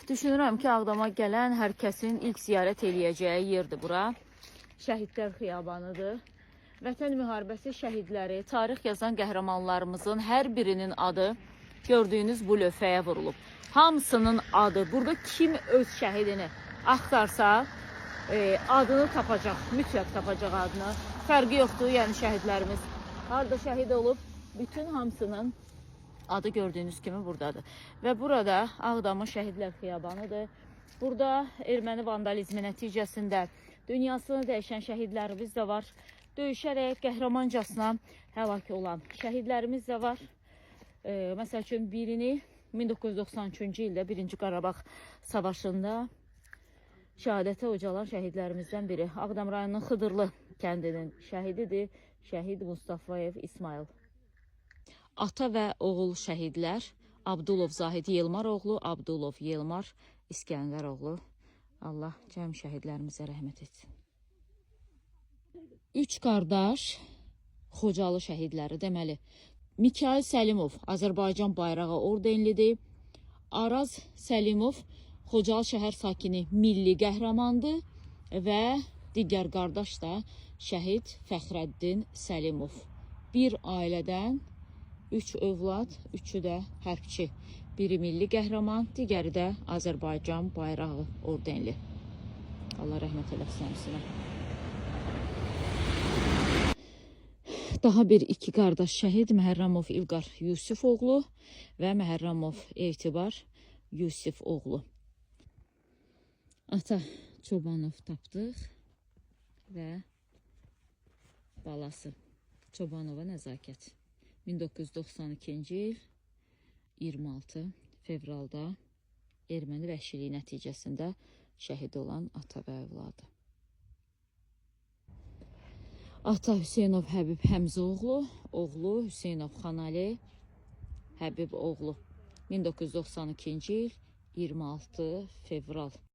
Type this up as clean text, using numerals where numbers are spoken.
Düşünürəm ki, Ağdama gələn hər kəsin ilk ziyarət eləyəcəyi yerdir bura. Şəhidlər xiyabanıdır. Vətən müharibəsi şəhidləri, tarix yazan qəhrəmanlarımızın hər birinin adı gördüyünüz bu lövhəyə vurulub. Hamısının adı. Burada kim öz şəhidini axtarsa, adını tapacaq, mütləq tapacaq adını. Fərqi yoxdur, yəni şəhidlərimiz harada şəhid olub, bütün hamısının adı gördüyünüz kimi buradadır. Və burada Ağdamın şəhidlər xiyabanıdır. Burada erməni vandalizmi nəticəsində dünyasını dəyişən şəhidlərimiz də var. Döyüşərək qəhrəmancasına həlak olan şəhidlərimiz də var. Məsəl üçün birini 1993-cü ildə 1-ci Qarabağ savaşında şəhadətə ucalan şəhidlərimizdən biri. Ağdam rayonunun Xıdırlı kəndinin şəhididir. Şəhid Mustafayev İsmail. Ata və oğul şəhidlər Abdulov Zahid Yelmaroğlu, Abdulov Yelmar İskəndəroğlu. Allah cəm şəhidlərimizə rəhmət etsin. 3 qardaş Xocalı şəhidləri deməli. Mikail Səlimov Azərbaycan bayrağı ordenlidir. Araz Səlimov Xocalı şəhər sakini milli qəhrəmandır və digər qardaş da şəhid Fəxrəddin Səlimov. Bir ailədən 3 övlad, 3'ü də hərbçi. Biri milli qəhrəman, digəri də Azərbaycan bayrağı ordenli. Allah rəhmət eləsin həmsinə. Daha bir 2 qardaş şəhid Məhərrəmov İlqar Yusifoğlu və Məhərrəmov Etibar Yusifoğlu. Ata Çobanov tapdıq və balası Çobanova nəzakət. 1992-ci il 26 fevralda erməni vəhşiliyi nəticəsində şəhid olan ata və övladı. Ata Hüseynov Həbib Həmzoğlu, oğlu Hüseynov Xanali Həbib oğlu. 1992-ci il 26 fevral.